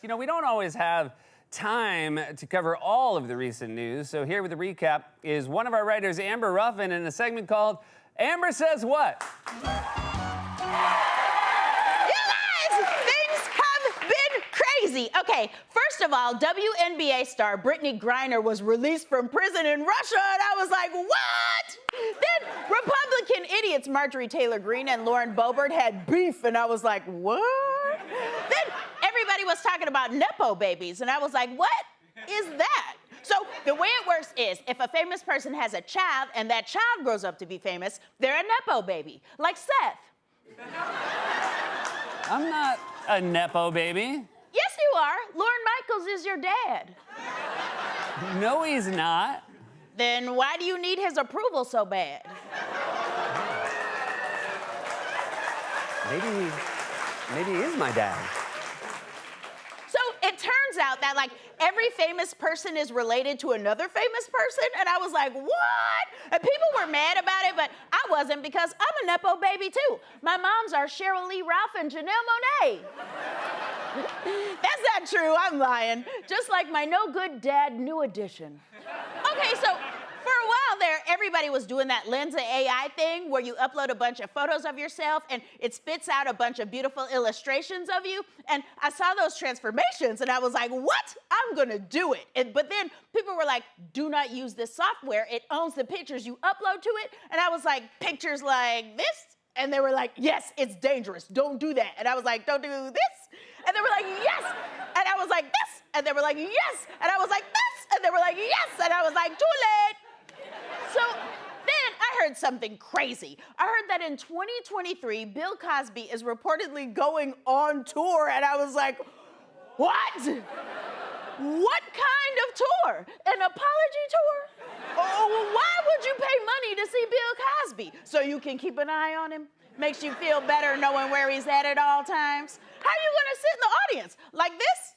You know, we don't always have time to cover all of the recent news, so here with a recap is one of our writers, Amber Ruffin, in a segment called Amber Says What? You guys, things have been crazy. Okay, first of all, WNBA star Brittany Griner was released from prison in Russia, and I was like, what? Then Republican idiots Marjorie Taylor Greene and Lauren Boebert had beef, and I was like, what? Then everybody was talking about Nepo babies, and I was like, what is that? So the way it works is, if a famous person has a child and that child grows up to be famous, they're a Nepo baby, like Seth. I'm not a Nepo baby. Yes, you are. Lorne Michaels is your dad. No, he's not. Then why do you need his approval so bad? Maybe he is my dad. So it turns out that, like, every famous person is related to another famous person, and I was like, what? And people were mad about it, but I wasn't, because I'm a Nepo baby too. My moms are Cheryl Lee Ralph and Janelle Monáe. That's not true, I'm lying. Just like my no-good dad, New Edition. Okay, so for a while there, everybody was doing that Lensa AI thing where you upload a bunch of photos of yourself and it spits out a bunch of beautiful illustrations of you. And I saw those transformations and I was like, what? I'm gonna do it. But then people were like, do not use this software. It owns the pictures you upload to it. And I was like, pictures like this? And they were like, yes, it's dangerous. Don't do that. And I was like, don't do this. And they were like, yes. And I was like, this. And they were like, yes. And I was like, this. And they were like, yes. And I was like, too late. So then I heard something crazy. I heard that in 2023, Bill Cosby is reportedly going on tour. And I was like, what? What kind of tour? An apology tour? Oh, why would you pay money to see Bill Cosby? So you can keep an eye on him? Makes you feel better knowing where he's at all times? How are you gonna sit in the audience? Like this?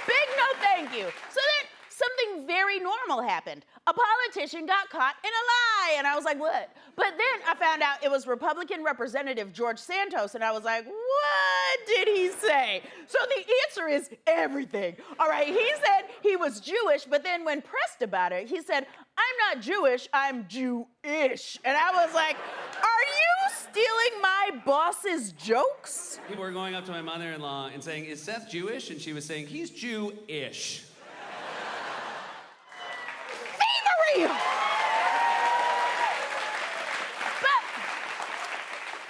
Big no thank you. So then something very normal happened. A politician got caught in a lie, and I was like, what? But then I found out it was Republican Representative George Santos, and I was like, what did he say? So the answer is everything. All right, he said he was Jewish, but then when pressed about it, he said, I'm not Jewish, I'm Jew-ish. And I was like, are you stealing my boss's jokes? People were going up to my mother-in-law and saying, is Seth Jewish? And she was saying, he's Jew-ish. But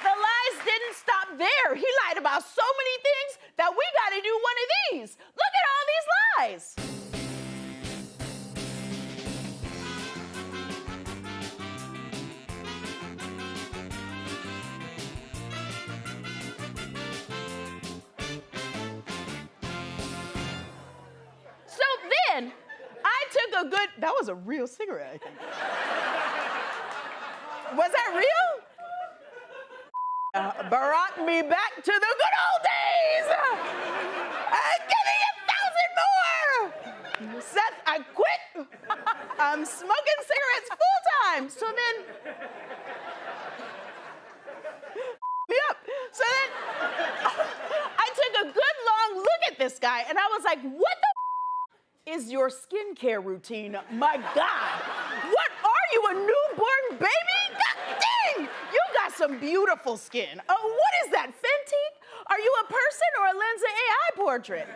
the lies didn't stop there. He lied about so many things that we gotta do one of these. Look at all these lies. So then, I took a good, that was a real cigarette, I think. Was that real? Brought me back to the good old days. Give me 1,000 more. Seth, I quit. I'm smoking cigarettes full time. So then, yep. So then, I took a good long look at this guy and I was like, what the is your skincare routine? My God. What are you, a newborn baby? God dang! You got some beautiful skin. What is that, Fenty? Are you a person or a Lensa AI portrait?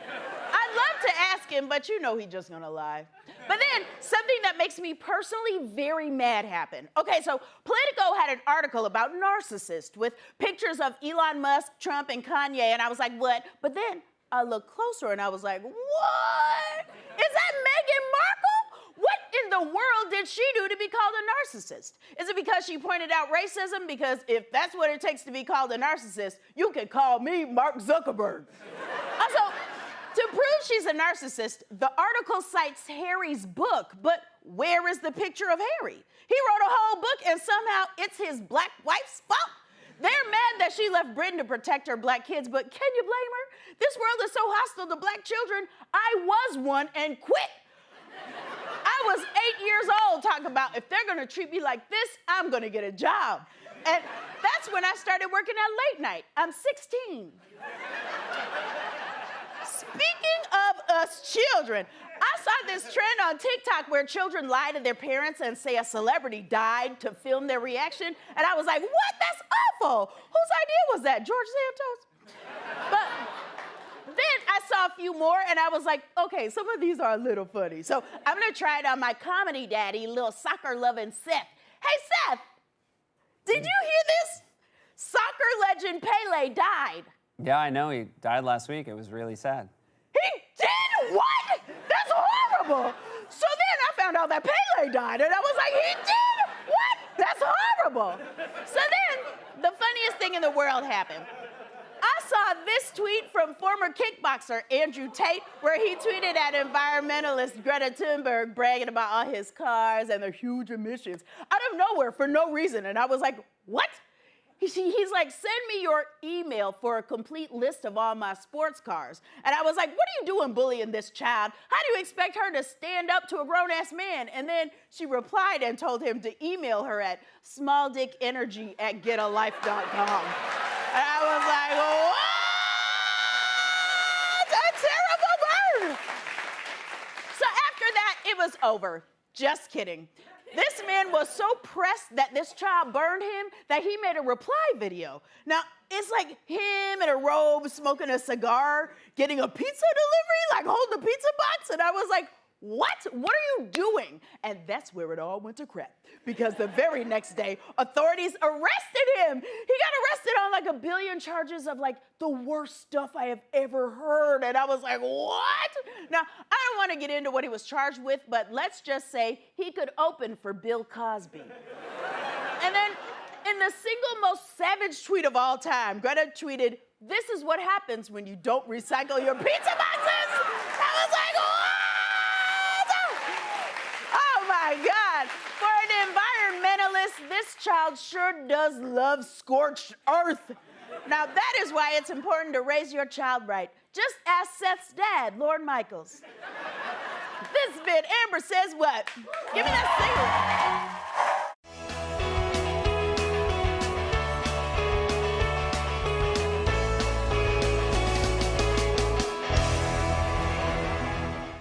I'd love to ask him, but you know he's just gonna lie. But then, something that makes me personally very mad happened. Okay, so Politico had an article about narcissists with pictures of Elon Musk, Trump, and Kanye, and I was like, what? But then, I looked closer and I was like, what? Is that Meghan Markle? What in the world did she do to be called a narcissist? Is it because she pointed out racism? Because if that's what it takes to be called a narcissist, you can call me Mark Zuckerberg. Also, to prove she's a narcissist, the article cites Harry's book, but where is the picture of Harry? He wrote a whole book and somehow it's his black wife's fault. They're mad that she left Britain to protect her black kids, but can you blame her? This world is so hostile to black children, I was one and quit. I I was 8 years old talking about if they're gonna treat me like this, I'm gonna get a job. And that's when I started working at late night. I'm 16. Speaking of us children, I saw this trend on TikTok where children lie to their parents and say a celebrity died to film their reaction. And I was like, what? That's awful. Whose idea was that? George Santos? But then I saw a few more and I was like, okay, some of these are a little funny. So I'm gonna try it on my comedy daddy, little soccer loving Seth. Hey, Seth, did you hear this? Soccer legend Pele died. Yeah, I know. He died last week. It was really sad. He did? What? That's horrible. So then I found out that Pele died, and I was like, he did? What? That's horrible. So then the funniest thing in the world happened. I saw this tweet from former kickboxer Andrew Tate, where he tweeted at environmentalist Greta Thunberg bragging about all his cars and their huge emissions out of nowhere for no reason. And I was like, what? He's like, send me your email for a complete list of all my sports cars. And I was like, what are you doing bullying this child? How do you expect her to stand up to a grown-ass man? And then she replied and told him to email her at smalldickenergy@getalife.com. And I was like, what? A terrible bird. So after that, it was over. Just kidding. This man was so pressed that this child burned him that he made a reply video. Now, it's like him in a robe smoking a cigar, getting a pizza delivery, like holding a pizza box. And I was like, what? What are you doing? And that's where it all went to crap. Because the very next day, authorities arrested him. He got arrested on like a billion charges of like the worst stuff I have ever heard. And I was like, what? Now, I don't want to get into what he was charged with, but let's just say he could open for Bill Cosby. And then in the single most savage tweet of all time, Greta tweeted, this is what happens when you don't recycle your pizza boxes. I was like, what? Oh my God. For an environmentalist, this child sure does love scorched earth. Now that is why it's important to raise your child right. Just ask Seth's dad, Lord Michaels. This has been Amber Says What? Give me that signal.